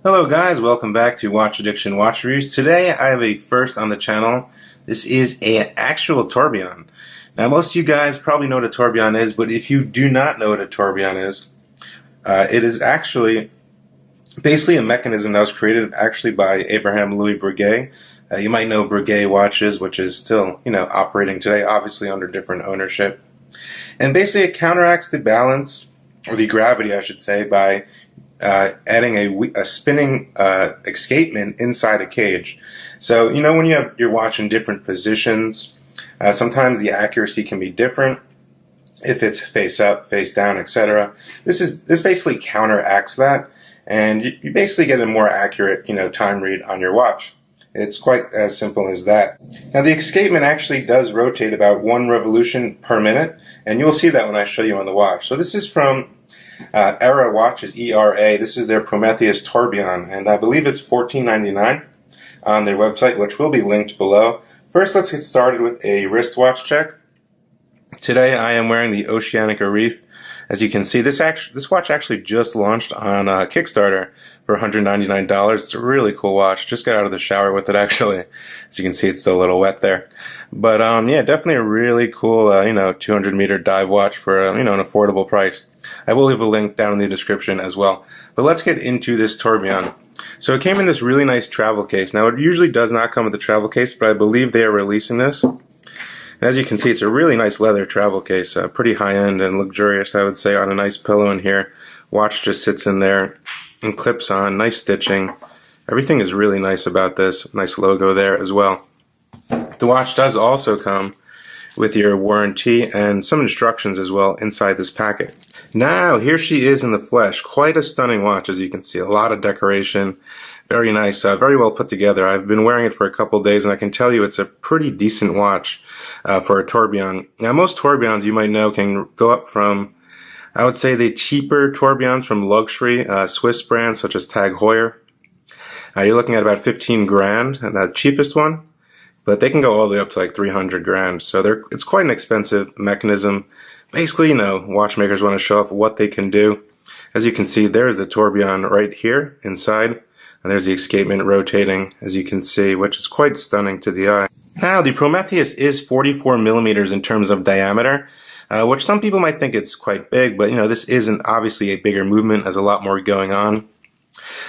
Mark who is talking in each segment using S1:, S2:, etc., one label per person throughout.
S1: Hello guys, welcome back to Watch Addiction Watch Reviews. Today I have a first on the channel. This is an actual tourbillon. Now most of you guys probably know what a tourbillon is, but if you do not know what a tourbillon is, it is actually basically a mechanism that was created actually by Abraham Louis Breguet. You might know Breguet watches, which is still, operating today, obviously under different ownership. And basically it counteracts the balance, or the gravity I should say, by adding a spinning escapement inside a cage. So, when you're watching different positions, sometimes the accuracy can be different if it's face up, face down, etc. This basically counteracts that, and you basically get a more accurate, time read on your watch. It's quite as simple as that. Now, the escapement actually does rotate about 1 revolution per minute, and you'll see that when I show you on the watch. So this is from ERA watches, ERA. This is their Prometheus tourbillon, and I believe it's $14.99 on their website, which will be linked below. First, let's get started with a wristwatch check. Today, I am wearing the Oceanica Reef. As you can see, this watch actually just launched on Kickstarter for $199. It's a really cool watch. Just got out of the shower with it, actually. As you can see, it's still a little wet there. But yeah, definitely a really cool, 200-meter dive watch for an affordable price. I will leave a link down in the description as well. But let's get into this tourbillon. So it came in this really nice travel case. Now, it usually does not come with the travel case, but I believe they are releasing this. And as you can see, it's a really nice leather travel case, pretty high-end and luxurious, I would say, on a nice pillow in here. Watch just sits in there and clips on, nice stitching. Everything is really nice about this. Nice logo there as well. The watch does also come with your warranty and some instructions as well inside this packet. Now, here she is in the flesh. Quite a stunning watch, as you can see. A lot of decoration. Very nice, very well put together. I've been wearing it for a couple days, and I can tell you it's a pretty decent watch for a tourbillon. Now, most tourbillons, you might know, can go up from, I would say, the cheaper tourbillons from luxury Swiss brands such as Tag Heuer. You're looking at about 15 grand, and the cheapest one, but they can go all the way up to like 300 grand. So it's quite an expensive mechanism. Basically, watchmakers want to show off what they can do. As you can see, there's the tourbillon right here inside. And there's the escapement rotating, as you can see, which is quite stunning to the eye. Now, the Prometheus is 44 millimeters in terms of diameter, which some people might think it's quite big, but this isn't obviously a bigger movement, has a lot more going on.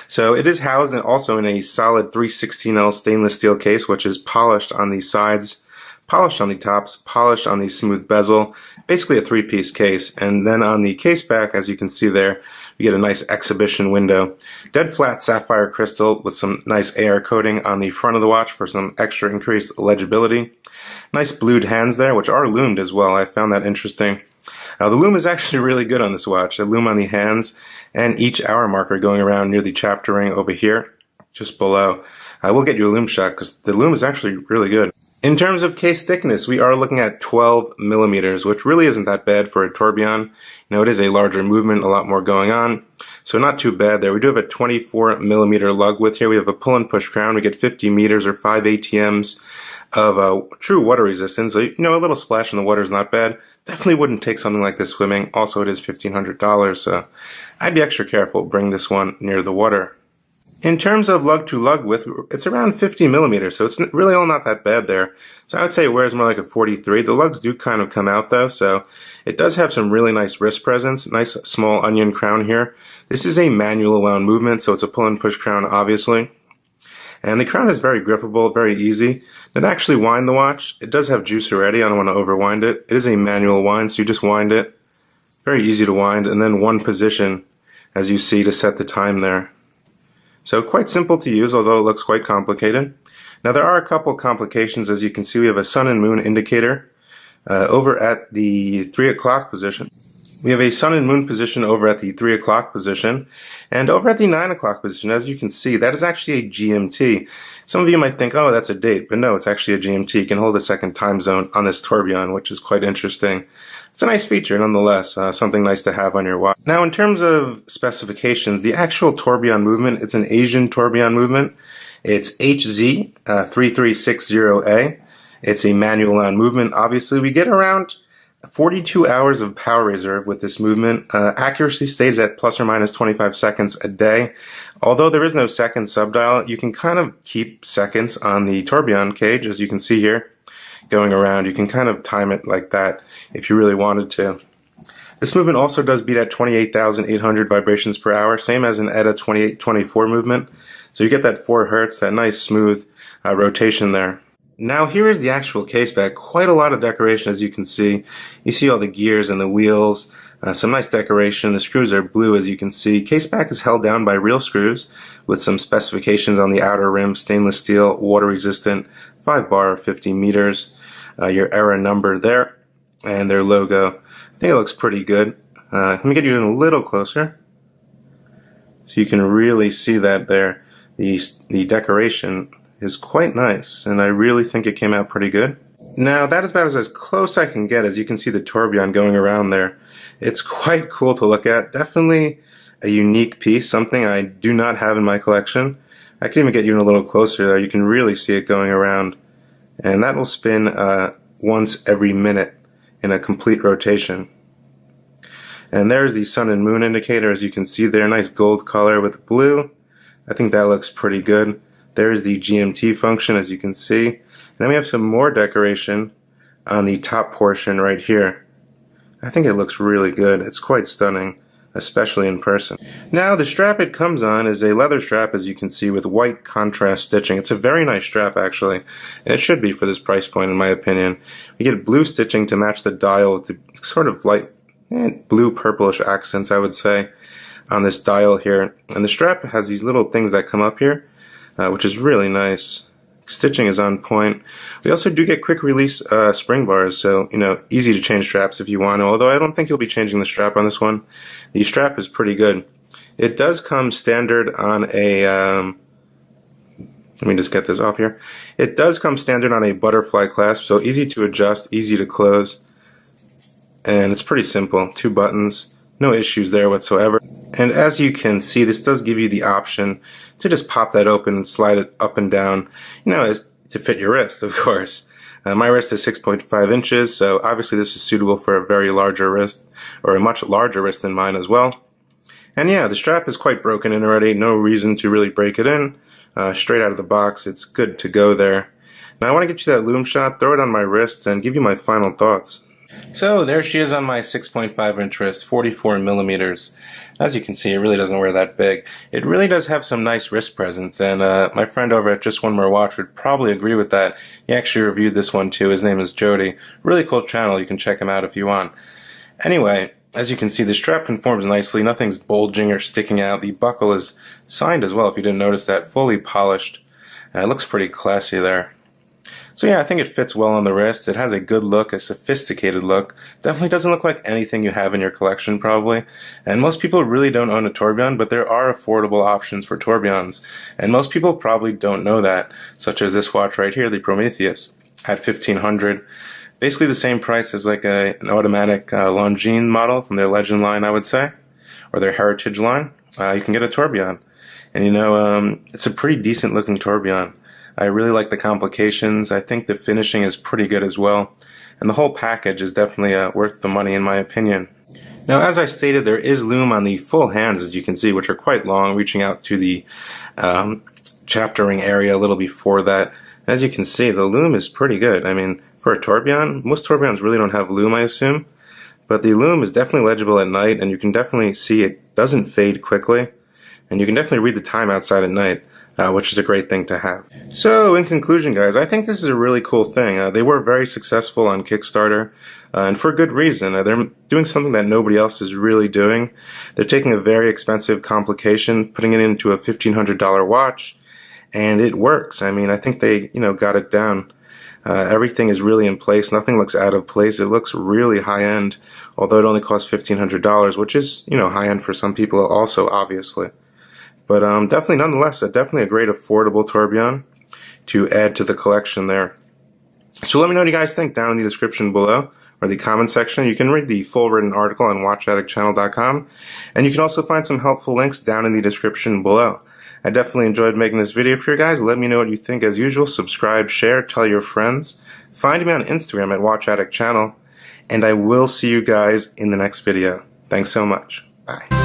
S1: So it is housed also in a solid 316L stainless steel case, which is polished on the sides, polished on the tops, polished on the smooth bezel, basically a 3-piece case. And then on the case back, as you can see there, you get a nice exhibition window. Dead flat sapphire crystal with some nice AR coating on the front of the watch for some extra increased legibility. Nice blued hands there, which are loomed as well. I found that interesting. The loom is actually really good on this watch. A loom on the hands and each hour marker going around near the chapter ring over here, just below. I will get you a loom shot because the loom is actually really good. In terms of case thickness, we are looking at 12 millimeters, which really isn't that bad for a tourbillon. It is a larger movement, a lot more going on, so not too bad there. We do have a 24 millimeter lug width here. We have a pull and push crown. We get 50 meters or 5 ATMs of true water resistance. So, a little splash in the water is not bad. Definitely wouldn't take something like this swimming. Also, it is $1,500, so I'd be extra careful. Bring this one near the water. In terms of lug to lug width, it's around 50 millimeters, so it's really all not that bad there. So I would say it wears more like a 43. The lugs do kind of come out though, so it does have some really nice wrist presence. Nice small onion crown here. This is a manual wound movement, so it's a pull and push crown, obviously. And the crown is very grippable, very easy. To actually wind the watch, it does have juice already. I don't want to overwind it. It is a manual wind, so you just wind it. Very easy to wind, and then one position, as you see, to set the time there. So quite simple to use, although it looks quite complicated. Now there are a couple complications. As you can see, we have a sun and moon indicator over at the 3 o'clock position. We have a sun and moon position over at the 3 o'clock position, and over at the 9 o'clock position, as you can see, that is actually a GMT. Some of you might think, oh, that's a date, but no, it's actually a GMT. You can hold a second time zone on this tourbillon, which is quite interesting. It's a nice feature, nonetheless, something nice to have on your watch. Now, in terms of specifications, the actual tourbillon movement, it's an Asian tourbillon movement. It's HZ3360A. It's a manual wound movement. Obviously, we get around 42 hours of power reserve with this movement. Accuracy stated at plus or minus 25 seconds a day. Although there is no second subdial, you can kind of keep seconds on the tourbillon cage, as you can see here, going around. You can kind of time it like that if you really wanted to. This movement also does beat at 28,800 vibrations per hour, same as an ERA 2824 movement. So you get that 4 Hertz, that nice smooth rotation there. Now here is the actual case back. Quite a lot of decoration, as you can see. You see all the gears and the wheels, some nice decoration. The screws are blue, as you can see. Case back is held down by real screws with some specifications on the outer rim: stainless steel, water resistant, 5 bar, 50 meters. Your ERA number there and their logo. I think it looks pretty good. Let me get you in a little closer so you can really see that there. The decoration is quite nice, and I really think it came out pretty good. Now that is about as close I can get. As you can see the tourbillon going around there. It's quite cool to look at. Definitely a unique piece, something I do not have in my collection. I can even get you in a little closer there. You can really see it going around, and that will spin once every minute in a complete rotation. And there's the sun and moon indicator, as you can see there, nice gold color with blue. I think that looks pretty good. There's the GMT function, as you can see. And then we have some more decoration on the top portion right here. I think it looks really good. It's quite stunning, especially in person. Now the strap it comes on is a leather strap, as you can see, with white contrast stitching. It's a very nice strap, actually, and it should be for this price point, in my opinion. We get blue stitching to match the dial with the sort of light blue purplish accents, I would say, on this dial here. And the strap has these little things that come up here, which is really nice. Stitching is on point. We also do get quick release spring bars, so easy to change straps if you want to, although I don't think you'll be changing the strap on this one. The strap is pretty good. It does come standard on a let me just get this off here. It does come standard on a butterfly clasp, so easy to adjust, easy to close, and it's pretty simple. 2 buttons, no issues there whatsoever. And as you can see, this does give you the option to just pop that open and slide it up and down, to fit your wrist, of course. My wrist is 6.5 inches, so obviously this is suitable for a very larger wrist, or a much larger wrist than mine as well. And yeah, the strap is quite broken in already, no reason to really break it in. Straight out of the box, it's good to go there. Now I want to get you that Loom shot, throw it on my wrist, and give you my final thoughts. So there she is on my 6.5 inch wrist, 44 millimeters. As you can see, it really doesn't wear that big. It really does have some nice wrist presence, and my friend over at Just One More Watch would probably agree with that. He actually reviewed this one too. His name is Jody. Really cool channel. You can check him out if you want. Anyway, as you can see, the strap conforms nicely. Nothing's bulging or sticking out. The buckle is signed as well, if you didn't notice that. Fully polished. It looks pretty classy there. So yeah, I think it fits well on the wrist. It has a good look, a sophisticated look. Definitely doesn't look like anything you have in your collection, probably. And most people really don't own a tourbillon, but there are affordable options for tourbillons. And most people probably don't know that, such as this watch right here, the Prometheus, at $1,500. Basically the same price as like an automatic Longines model from their Legend line, I would say, or their Heritage line. You can get a tourbillon. And it's a pretty decent looking tourbillon. I really like the complications. I think the finishing is pretty good as well. And the whole package is definitely worth the money in my opinion. Now, as I stated, there is Loom on the full hands, as you can see, which are quite long, reaching out to the chapter ring area a little before that. As you can see, the Loom is pretty good. I mean, for a tourbillon, most tourbillons really don't have Loom, I assume. But the Loom is definitely legible at night, and you can definitely see it doesn't fade quickly. And you can definitely read the time outside at night. Which is a great thing to have. So, in conclusion, guys, I think this is a really cool thing. They were very successful on Kickstarter, and for good reason. They're doing something that nobody else is really doing. They're taking a very expensive complication, putting it into a $1,500 watch, and it works. I mean, I think they, got it down. Everything is really in place. Nothing looks out of place. It looks really high-end, although it only costs $1,500, which is, high-end for some people also, obviously. But definitely, nonetheless, definitely a great affordable tourbillon to add to the collection there. So let me know what you guys think down in the description below, or the comment section. You can read the full written article on watchaddictchannel.com, and you can also find some helpful links down in the description below. I definitely enjoyed making this video for you guys. Let me know what you think as usual. Subscribe, share, tell your friends. Find me on Instagram at watchaddictchannel. and I will see you guys in the next video. Thanks so much. Bye.